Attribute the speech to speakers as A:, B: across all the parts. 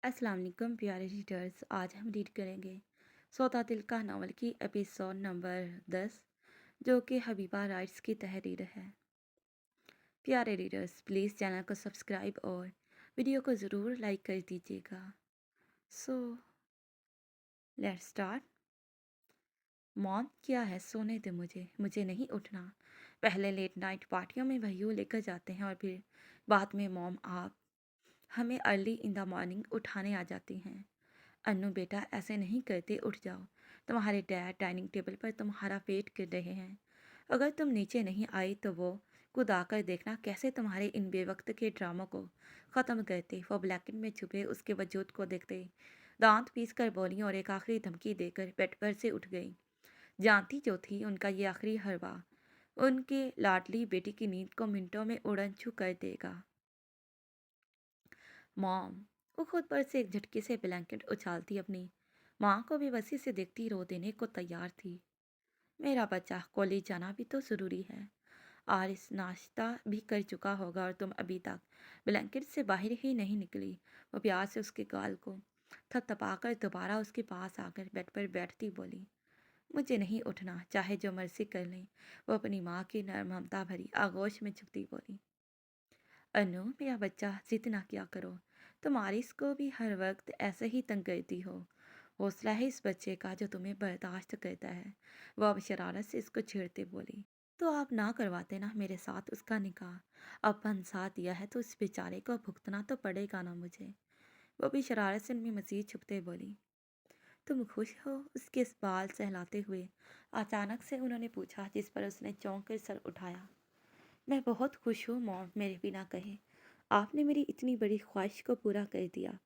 A: अस्सलाम वालेकुम प्यारे रीडर्स। आज हम रीड करेंगे सौदा दिल का नावल की एपिसोड नंबर 10, जो कि हबीबा राइट्स की तहरीर है। प्यारे रीडर्स, प्लीज़ चैनल को सब्सक्राइब और वीडियो को ज़रूर लाइक कर दीजिएगा। So let's start. मॉम, क्या है? सोने दे मुझे, मुझे नहीं उठना। पहले लेट नाइट पार्टियों में भैया लेकर जाते हैं और फिर बाद में मॉम आप हमें अर्ली इन द मॉर्निंग उठाने आ जाती हैं। अन्नू बेटा, ऐसे नहीं करते, उठ जाओ। तुम्हारे डैड डाइनिंग टेबल पर तुम्हारा वेट कर रहे हैं। अगर तुम नीचे नहीं आई तो वो खुद आकर देखना कैसे तुम्हारे इन बेवक्त के ड्रामों को ख़त्म करते। वो ब्लैकेट में छुपे उसके वजूद को देखते दांत पीस कर बोली और एक आखिरी धमकी देकर बेड पर से उठ गई। जानती जो थी उनका ये आखिरी हरवा उनके लाडली बेटी की नींद को मिनटों में उड़न छू कर देगा। मॉम, वो खुद पर से एक झटके से ब्लैंकेट उछालती अपनी माँ को भी वसी से देखती रो देने को तैयार थी। मेरा बच्चा, कॉलेज जाना भी तो ज़रूरी है। आरिस नाश्ता भी कर चुका होगा और तुम अभी तक ब्लैंकेट से बाहर ही नहीं निकली। वो प्यार से उसके गाल को थपथपाकर दोबारा उसके पास आकर बेड पर बैठती बोली, मुझे नहीं उठना, चाहे जो मर्जी कर लें। वो अपनी माँ की नर्म ममता भरी आगोश में झुकती बोली, अनु मेरा बच्चा, जिद ना किया करो। तुम आरिस को भी हर वक्त ऐसे ही तंग करती हो। हौसला है इस बच्चे का जो तुम्हें बर्दाश्त करता है। वह अब शरारत से इसको छेड़ते बोली, तो आप ना करवाते ना मेरे साथ उसका निकाह। अब फंसा दिया है तो इस बेचारे को भुगतना तो पड़ेगा ना मुझे। वो भी शरारत से उनमें मजीद छुपते बोली, तुम खुश हो? उसके इस बाल सहलाते हुए अचानक से उन्होंने पूछा, जिस पर उसने चौंक कर सर उठाया। मैं बहुत खुश हूँ मॉम, मेरे बिना कहे आपने मेरी इतनी बड़ी ख्वाहिश को पूरा कर दिया।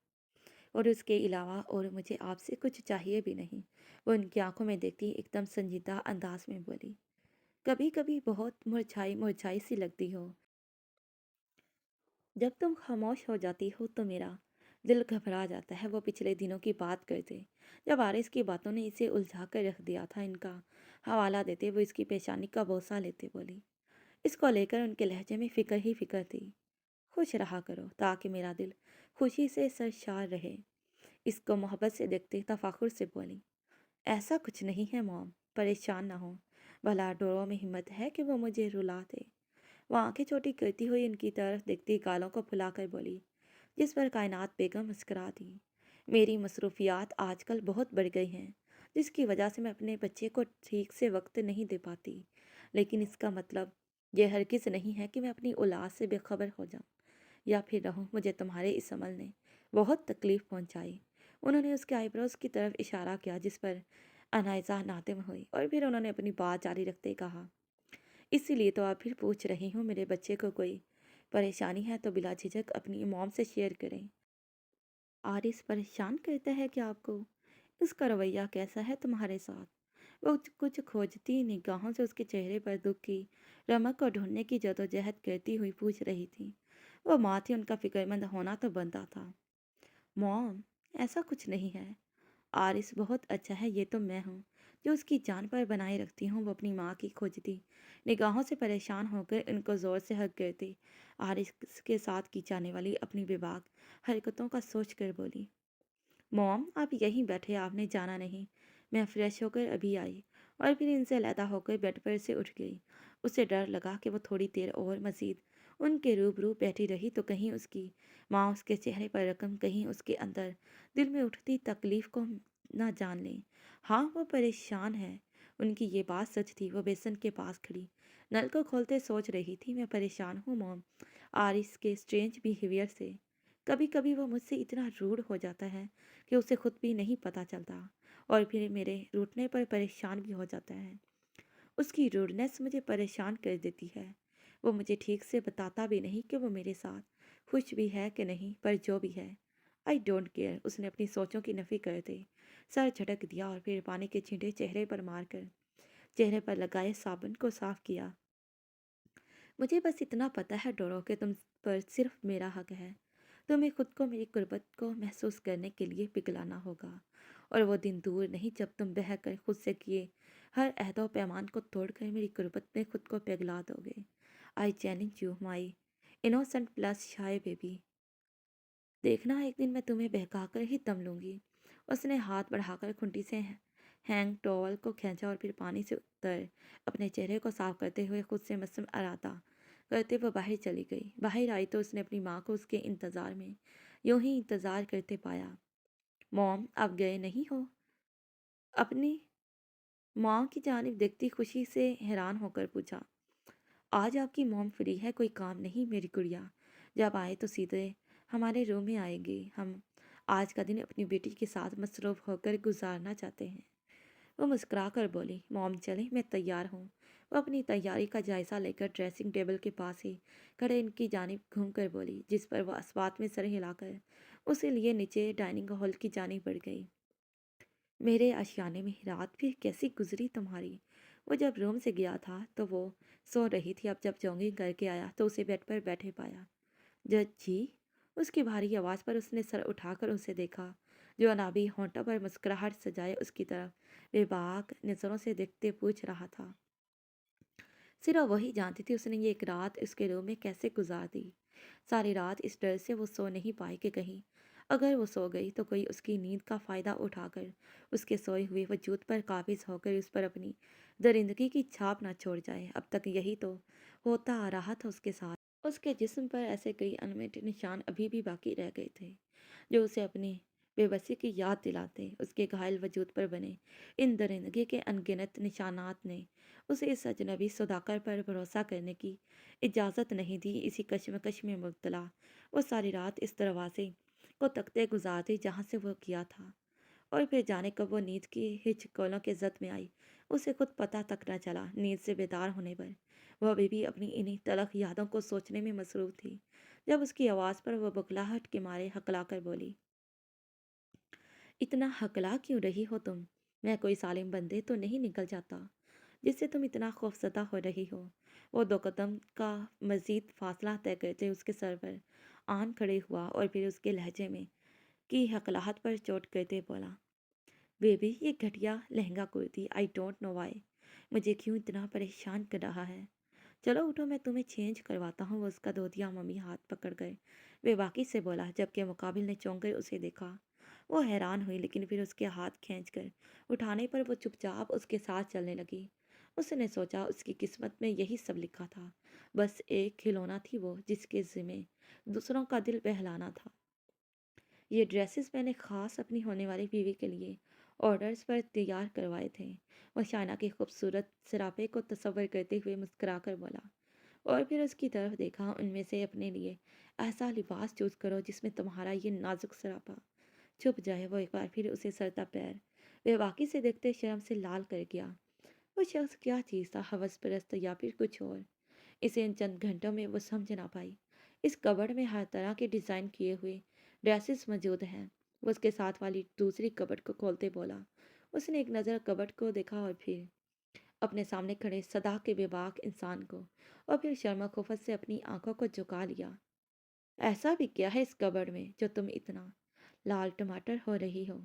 A: और उसके अलावा और मुझे आपसे कुछ चाहिए भी नहीं। वो उनकी आंखों में देखती एकदम संजीदा अंदाज में बोली, कभी कभी बहुत मुरझाई मुरझाई सी लगती हो। जब तुम खामोश हो जाती हो तो मेरा दिल घबरा जाता है। वो पिछले दिनों की बात करते जब आरिस की बातों ने इसे उलझा कर रख दिया था। इनका हवाला देते वो इसकी पेशानी का बोसा लेते बोली, इसको लेकर उनके लहजे में फिक्र ही फिक्र थी। खुश रहा करो ताकि मेरा दिल खुशी से सरशार रहे। इसको मोहब्बत से देखते तफाखुर से बोली, ऐसा कुछ नहीं है मॉम, परेशान ना हो। भला डोरों में हिम्मत है कि वो मुझे रुला दे। वो आंखें छोटी करती हुई उनकी तरफ देखती गालों को फुलाकर बोली, जिस पर कायनात बेगम मुस्कुरा दी, मेरी मसरूफियात आजकल बहुत बढ़ गई हैं, जिसकी वजह से मैं अपने बच्चे को ठीक से वक्त नहीं दे पाती। लेकिन इसका मतलब यह हरगिज़ नहीं है कि मैं अपनी औलाद से बेखबर हो जाऊं या फिर रहूं। मुझे तुम्हारे इस अमल ने बहुत तकलीफ़ पहुंचाई। उन्होंने उसके आईब्रोज की तरफ इशारा किया, जिस पर अनायजा नादिम हुई और फिर उन्होंने अपनी बात जारी रखते कहा, इसीलिए तो आप फिर पूछ रही हूँ, मेरे बच्चे को कोई परेशानी है तो बिला झिझक अपनी मॉम से शेयर करें। आरिस परेशान करता है कि आपको? उसका रवैया कैसा है तुम्हारे साथ? वो कुछ खोजती निगाहों से उसके चेहरे पर दुख की रमक को ढूंढने की जदोजहद करती हुई पूछ रही थी। वो माँ थी, उनका फिक्रमंद होना तो बनता था। मॉम, ऐसा कुछ नहीं है। आरिस बहुत अच्छा है, ये तो मैं हूँ जो उसकी जान पर बनाए रखती हूँ। वो अपनी माँ की खोजती निगाहों से परेशान होकर इनको ज़ोर से हक करती आरिस के साथ की जाने वाली अपनी बेबाक हरकतों का सोच कर बोली, मॉम आप यहीं बैठे, आपने जाना नहीं। मैं फ्रेश होकर अभी आई और फिर इनसे अलहदा होकर बेड पर से उठ गई। उसे डर लगा कि वो थोड़ी देर और मज़ीद उनके रूबरू बैठी रही तो कहीं उसकी माँ उसके चेहरे पर रकम, कहीं उसके अंदर दिल में उठती तकलीफ़ को ना जान लें। हाँ, वो परेशान है। उनकी ये बात सच थी। वो बेसन के पास खड़ी नल को खोलते सोच रही थी, मैं परेशान हूँ मॉम, आरिस के स्ट्रेंज बिहेवियर से। कभी कभी वो मुझसे इतना रूड हो जाता है कि उसे खुद भी नहीं पता चलता और फिर मेरे रूठने पर परेशान भी हो जाता है। उसकी रूडनेस मुझे परेशान कर देती है। वो मुझे ठीक से बताता भी नहीं कि वो मेरे साथ खुश भी है कि नहीं, पर जो भी है आई डोंट केयर। उसने अपनी सोचों की नफ़ी कर दे सर झटक दिया और फिर पानी के छींटे चेहरे पर मारकर चेहरे पर लगाए साबुन को साफ किया। मुझे बस इतना पता है डोरो कि तुम पर सिर्फ मेरा हक है। तुम्हें खुद को मेरी गुर्बत को महसूस करने के लिए पिघलाना होगा और वो दिन दूर नहीं जब तुम बह कर खुद से किए हर अहदो पैमान को तोड़कर मेरी गुर्बत में खुद को पिघला दोगे। I challenge you my innocent plus shy baby. देखना एक दिन मैं तुम्हें बहका कर ही दम लूंगी। उसने हाथ बढ़ाकर खुंटी से हैंग टॉवल को खींचा और फिर पानी से उतर अपने चेहरे को साफ करते हुए खुद से मसम अराता करते वो बाहर चली गई। बाहर आई तो उसने अपनी माँ को उसके इंतज़ार में यूं ही इंतज़ार करते पाया। मॉम, आप गए नहीं हो? अपनी माँ की जानिब देखती खुशी से हैरान होकर पूछा। आज आपकी मॉम फ्री है, कोई काम नहीं मेरी गुड़िया। जब आए तो सीधे हमारे रूम में आएंगे। हम आज का दिन अपनी बेटी के साथ मसरूफ़ होकर गुजारना चाहते हैं। वो मुस्कुरा कर बोली, मॉम चले, मैं तैयार हूँ। वो अपनी तैयारी का जायज़ा लेकर ड्रेसिंग टेबल के पास ही खड़े इनकी जानिब घूम कर बोली, जिस पर वह अस्वात में सर हिलाकर उसे लिए नीचे डाइनिंग हॉल की जानिब बढ़ गई। मेरे आशियाने में रात फिर कैसी गुजरी तुम्हारी? वो जब रूम से गया था तो वो सो रही थी। अब जब जॉगिंग करके आया तो उसे बेड पर बैठे पाया। जज जी? उसकी भारी आवाज़ पर उसने सर उठाकर उसे देखा, जो अनाबी होंठों पर मुस्कुराहट सजाए उसकी तरफ बेबाक नज़रों से देखते पूछ रहा था। सिर्फ वही जानती थी उसने ये एक रात उसके रूम में कैसे गुजार दी। सारी रात इस डर से वो सो नहीं पाई कि कहीं अगर वो सो गई तो कोई उसकी नींद का फ़ायदा उठाकर उसके सोए हुए वजूद पर काबिज होकर उस पर अपनी दरिंदगी की छाप ना छोड़ जाए। अब तक यही तो होता आ रहा था उसके साथ। उसके जिस्म पर ऐसे कई अनमिटे निशान अभी भी बाकी रह गए थे, जो उसे अपनी बेबसी की याद दिलाते। उसके घायल वजूद पर बने इन दरिंदगी के अनगिनत निशानात ने उसे इस अजनबी सौदागर पर भरोसा करने की इजाज़त नहीं दी। इसी कश्मकश में मुब्तला वो सारी रात इस दरवाजे को तकते गुजारती जहाँ से वो किया था, और फिर जाने कब वो नींद की हिचकोलों के जद में आई, उसे खुद पता तक न चला। नींद से बेदार होने पर वह अभी भी अपनी इन्हीं तलख यादों को सोचने में मसरूफ़ थी, जब उसकी आवाज़ पर वह बौखलाहट के मारे हकला कर बोली, इतना हकला क्यों रही हो तुम? मैं कोई सालिम बंदे तो नहीं निकल जाता जिससे तुम इतना खौफजदा हो रही हो? वो दो कदम का मजीद फासला तय करते उसके सर पर आन खड़े हुआ और फिर उसके लहजे में की हकलाहट पर चोट करते बोला, बेबी ये घटिया lehenga kurti I don't know why मुझे क्यों इतना परेशान कर रहा है। चलो उठो, मैं तुम्हें चेंज करवाता हूँ। वो उसका धोतिया मम्मी हाथ पकड़ गए बेबाकी से बोला, जबकि मुकाबिल ने चौंक कर उसे देखा। वो हैरान हुई, लेकिन फिर उसके हाथ खींचकर उठाने पर वो चुपचाप उसके साथ चलने लगी। उसने सोचा उसकी किस्मत में यही सब लिखा था। बस एक खिलौना थी वो, जिसके ज़िम्मे दूसरों का दिल बहलाना था। ये ड्रेसेस मैंने ख़ास अपनी होने वाली बीवी के लिए ऑर्डर्स पर तैयार करवाए थे। वह शाइना के खूबसूरत सरापे को तस्वर करते हुए मुस्कुराकर बोला, और फिर उसकी तरफ देखा। उनमें से अपने लिए ऐसा लिबास चूज करो जिसमें तुम्हारा ये नाजुक सरापा छुप जाए। वो एक बार फिर उसे सरता पैर बेबाकी से देखते शर्म से लाल कर गया। वो शख्स क्या चीज़ था, हवस परस्त या फिर कुछ और? इसे इन चंद घंटों में वो समझ ना पाई। इस कबर्ड में हर तरह के डिज़ाइन किए हुए ड्रेसेस मौजूद हैं। वो उसके साथ वाली दूसरी कबर्ड को खोलते बोला। उसने एक नज़र कबर्ड को देखा और फिर अपने सामने खड़े सदा के बेबाक इंसान को, और फिर शर्मा खुफत से अपनी आंखों को झुका लिया। ऐसा भी क्या है इस कबर्ड में जो तुम इतना लाल टमाटर हो रही हो?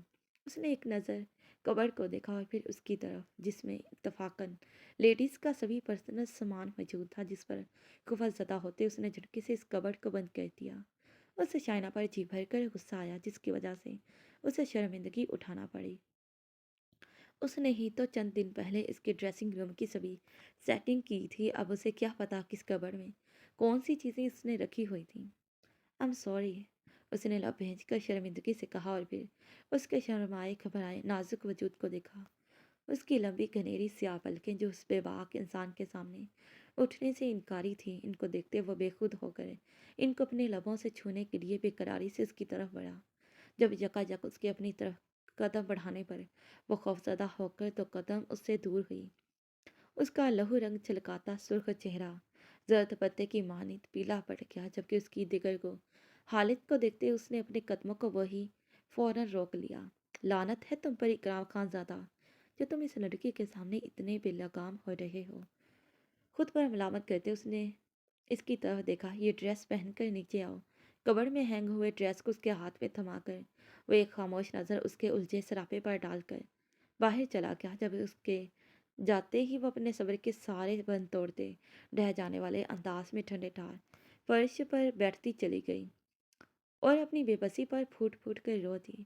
A: उसने एक नज़र कबर्ड को देखा और फिर उसकी तरफ, जिसमें इत्तफाकन लेडीज़ का सभी पर्सनल सामान मौजूद था। जिस पर खुफत ज़दा होते उसने झटके से इस कबर्ड को बंद कर दिया। उसे शाइना पर जी भर कर गुस्सा आया, जिसकी वजह से उसे शर्मिंदगी उठाना पड़ी। उसने ही तो चंद दिन पहले इसके ड्रेसिंग रूम की सभी सेटिंग की थी। अब उसे क्या पता किस कबर्ड में कौन सी चीज़ें इसने रखी हुई थी। आई एम सॉरी, उसने लब भेज कर शर्मिंदगी से कहा, और फिर उसके शर्माए घबराए नाजुक वजूद को देखा। उसकी लंबी घनेरी स्याह पलकें जो उस बेबाक इंसान के सामने उठने से इनकारी थी, इनको देखते वो बेखुद हो गए। इनको अपने लबों से छूने के लिए बेकरारी से उसकी तरफ बढ़ा। जब यकायक उसके अपनी तरफ कदम बढ़ाने पर वो खौफजदा होकर तो कदम उससे दूर हुई। उसका लहू रंग छलकाता सुर्ख चेहरा जर्द पत्ते की मानित पीला पड़ गया, जबकि उसकी दिगर को हालिद को देखते उसने अपने कदमों को वही फौरन रोक लिया। लानत है तुम पर इकराम खान ज़्यादा, जो तुम इस लड़की के सामने इतने बेलगाम हो रहे हो। खुद पर मलामत करते उसने इसकी तरफ देखा। ये ड्रेस पहनकर नीचे आओ। कबर्ड में हैंग हुए ड्रेस को उसके हाथ में थमाकर वो एक खामोश नज़र उसके उलझे सरापे पर डालकर बाहर चला गया। जब उसके जाते ही वो अपने सब्र के सारे बंद तोड़ते रह जाने वाले अंदाज में ठंडे ठार फर्श पर बैठती चली गई। اور اپنی بے بسی پر پھوٹ پھوٹ کر رو دی۔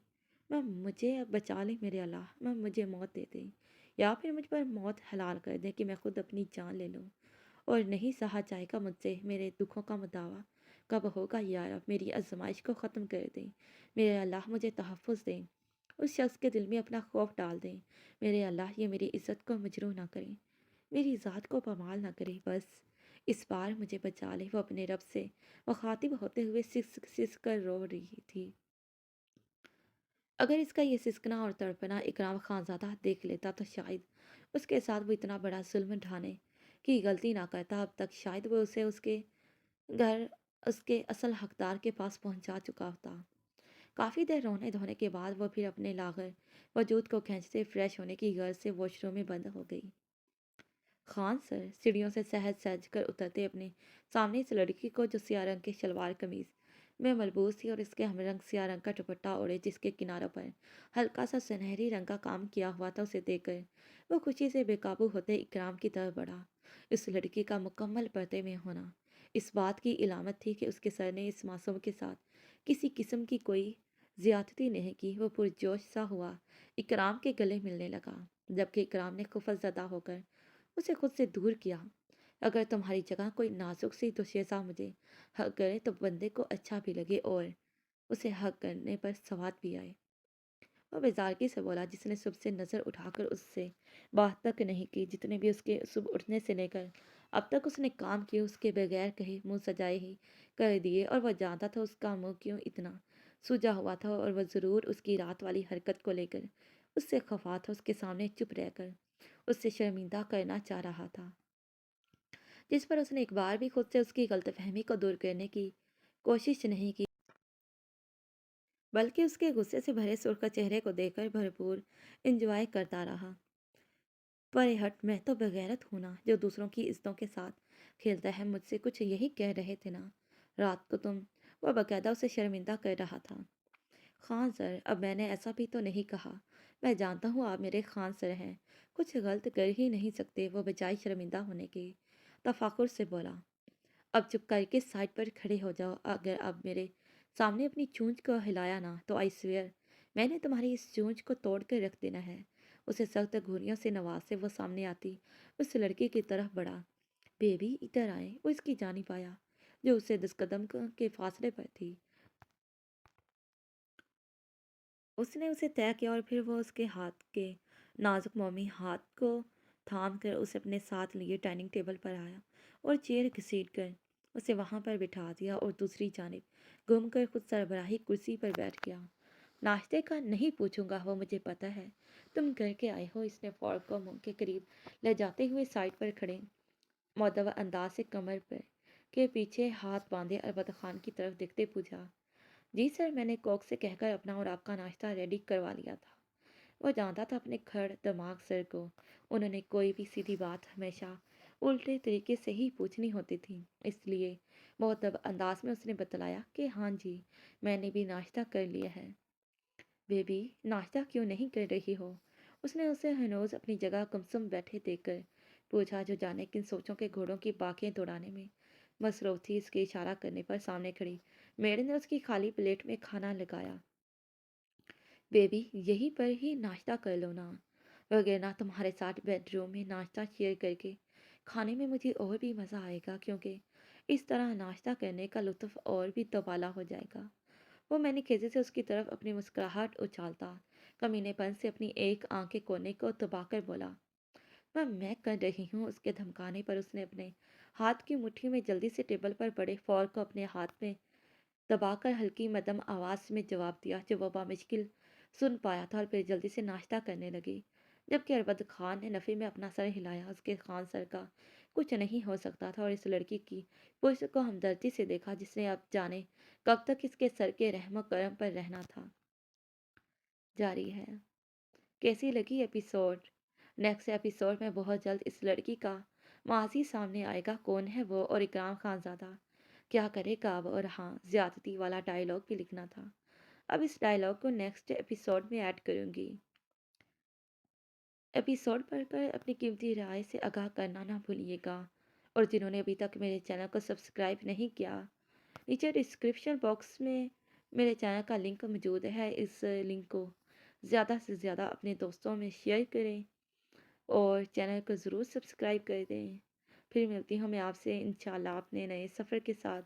A: میں مجھے اب بچا لے میرے اللہ، میں مجھے موت دے دے، یا پھر مجھ پر موت حلال کر دے کہ میں خود اپنی جان لے لوں، اور نہیں سہا جائے گا مجھ سے میرے دکھوں کا مداوع کب ہوگا یا رب، میری آزمائش کو ختم کر دیں، میرے اللہ مجھے تحفظ دیں، اس شخص کے دل میں اپنا خوف ڈال دیں، میرے اللہ یہ میری عزت کو مجروح نہ کریں، میری ذات کو پامال نہ کرے، بس اس بار مجھے بچا لے۔ وہ اپنے رب سے مخاطب ہوتے ہوئے سسک سسک کر رو رہی تھی۔ اگر اس کا یہ سسکنا اور تڑپنا اکرام خانزادہ دیکھ لیتا تو شاید اس کے ساتھ وہ اتنا بڑا ظلم ڈھانے کی غلطی نہ کرتا، اب تک شاید وہ اسے اس کے گھر اس کے اصل حقدار کے پاس پہنچا چکا ہوتا۔ کافی دیر رونے دھونے کے بعد وہ پھر اپنے لاغر وجود کو کھینچتے فریش ہونے کی غرض سے واش روم میں بند ہو گئی۔ خان سر سیڑھیوں سے سہج سہج کر اترتے اپنے سامنے اس لڑکی کو جو سیاہ رنگ کے شلوار قمیض میں ملبوس تھی اور اس کے ہم رنگ سیاہ رنگ کا دوپٹہ اوڑھے جس کے کناروں پر ہلکا سا سنہری رنگ کا کام کیا ہوا تھا، اسے دیکھ کر وہ خوشی سے بے قابو ہوتے اکرام کی طرف بڑھا۔ اس لڑکی کا مکمل پردے میں ہونا اس بات کی علامت تھی کہ اس کے سر نے اس معصوم کے ساتھ کسی قسم کی کوئی زیادتی نہیں کی۔ وہ پرجوش سا ہوا اکرام کے گلے ملنے لگا، جبکہ اکرام نے خفت زدہ ہو کر اسے خود سے دور کیا۔ اگر تمہاری جگہ کوئی نازک سی دوشیزہ مجھے حق کرے تو بندے کو اچھا بھی لگے اور اسے حق کرنے پر سواد بھی آئے، وہ بیزارگی سے بولا، جس نے صبح سے نظر اٹھا کر اس سے بات تک نہیں کی، جتنے بھی اس کے صبح اٹھنے سے لے کر اب تک اس نے کام کیے اس کے بغیر کہے منہ سجائے ہی کر دیے، اور وہ جانتا تھا اس کا منہ کیوں اتنا سوجا ہوا تھا، اور وہ ضرور اس کی رات والی حرکت کو لے کر اس سے خفا تھا، اس کے سامنے چپ رہ کر اس سے شرمندہ کرنا چاہ رہا تھا، جس پر اس نے ایک بار بھی خود سے اس کی غلط فہمی کو دور کرنے کی کوشش نہیں کی، بلکہ اس کے غصے سے بھرے سرخ چہرے کو دیکھ کر بھرپور انجوائے کرتا رہا۔ پرے ہٹ، میں تو بغیرت ہوں نا جو دوسروں کی عزتوں کے ساتھ کھیلتا ہے، مجھ سے کچھ یہی کہہ رہے تھے نا رات کو تم، وہ باقاعدہ اسے شرمندہ کر رہا تھا۔ خان سر، اب میں نے ایسا بھی تو نہیں کہا، میں جانتا ہوں آپ میرے خان سر ہیں، کچھ غلط کر ہی نہیں سکتے، وہ بجائے شرمندہ ہونے کے تفاخر سے بولا۔ اب چپ کر کے سائڈ پر کھڑے ہو جاؤ، اگر اب میرے سامنے اپنی چونچ کو ہلایا نا تو آئی سویئر میں نے تمہاری اس چونچ کو توڑ کر رکھ دینا ہے۔ اسے سخت گھوریوں سے نوازتے وہ سامنے آتی اس لڑکی کی طرف بڑھا۔ بیبی ادھر آئے، وہ اس کی جانب آیا جو اسے 10 قدم کے فاصلے پر تھی۔ اس نے اسے طے کیا اور پھر وہ اس کے ہاتھ کے نازک مومی ہاتھ کو تھام کر اسے اپنے ساتھ لیے ڈائننگ ٹیبل پر آیا اور چیئر گھسیٹ کر اسے وہاں پر بٹھا دیا اور دوسری جانب گھوم کر خود سربراہی کرسی پر بیٹھ گیا۔ ناشتے کا نہیں پوچھوں گا، وہ مجھے پتہ ہے تم کر کے آئے ہو۔ اس نے فورک کو منہ کے قریب لے جاتے ہوئے سائڈ پر کھڑے مؤدب انداز سے کمر پر کے پیچھے ہاتھ باندھے اربد خان کی طرف دیکھتے پوچھا، جی سر، میں نے کوک سے کہہ کر اپنا اور آپ کا ناشتہ ریڈی کروا لیا تھا۔ وہ جانتا تھا اپنے کھڑ دماغ سر کو انہوں نے کوئی بھی سیدھی بات ہمیشہ الٹے طریقے سے ہی پوچھنی ہوتی تھی، اس لیے مؤدب انداز میں اس نے بتلایا کہ ہاں جی، میں نے بھی ناشتہ کر لیا ہے۔ بیبی، ناشتہ کیوں نہیں کر رہی ہو؟ اس نے اسے ہنوز اپنی جگہ گمسم بیٹھے دیکھ کر پوچھا، جو جانے کن سوچوں کے گھوڑوں کی باکیں دوڑانے میں مصروف تھی۔ اس کے اشارہ کرنے پر سامنے کھڑی میڈ نے اس کی خالی پلیٹ میں کھانا لگایا۔ بیبی، یہیں پر ہی ناشتہ کر لو نا، وگرنہ تمہارے ساتھ بیڈ روم میں ناشتہ شیئر کر کے کھانے میں مجھے اور بھی مزہ آئے گا، کیونکہ اس طرح ناشتہ کرنے کا لطف اور بھی دوبالا ہو جائے گا۔ وہ میں نے کھیزے سے اس کی طرف اپنی مسکراہٹ اچھالتا کمینے پن سے اپنی ایک آنکھ کے کونے کو دبا کر بولا، میں کر رہی ہوں۔ اس کے دھمکانے پر اس نے اپنے ہاتھ کی مٹھی میں جلدی سے ٹیبل پر پڑے فورک کو اپنے ہاتھ میں دبا کر ہلکی مدم آواز میں جواب دیا، جو وہ بامشکل سن پایا تھا، اور پھر جلدی سے ناشتہ کرنے لگی، جبکہ اربد خان نے نفی میں اپنا سر ہلایا۔ اس کے خان سر کا کچھ نہیں ہو سکتا تھا اور اس لڑکی کی پشت کو ہمدردی سے دیکھا جس نے اب جانے کب تک اس کے سر کے رحم و کرم پر رہنا تھا۔ جاری ہے۔ کیسی لگی ایپیسوڈ؟ نیکسٹ ایپیسوڈ میں بہت جلد اس لڑکی کا ماضی سامنے آئے گا، کون ہے وہ اور اکرام خانزادہ کیا کرے گا اب، اور ہاں، زیادتی والا ڈائلاگ بھی لکھنا تھا، اب اس ڈائلاگ کو نیکسٹ ایپیسوڈ میں ایڈ کروں گی۔ ایپیسوڈ پڑھ کر اپنی قیمتی رائے سے آگاہ کرنا نہ بھولیے گا، اور جنہوں نے ابھی تک میرے چینل کو سبسکرائب نہیں کیا، نیچے ڈسکرپشن باکس میں میرے چینل کا لنک موجود ہے، اس لنک کو زیادہ سے زیادہ اپنے دوستوں میں شیئر کریں اور چینل کو ضرور سبسکرائب کر دیں۔ پھر ملتی ہوں میں آپ سے انشاءاللہ اپنے نئے سفر کے ساتھ۔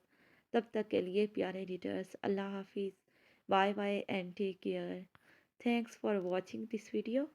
A: تب تک کے لیے پیارے ریڈرز، اللہ حافظ، bye bye and take care. Thanks for watching this video.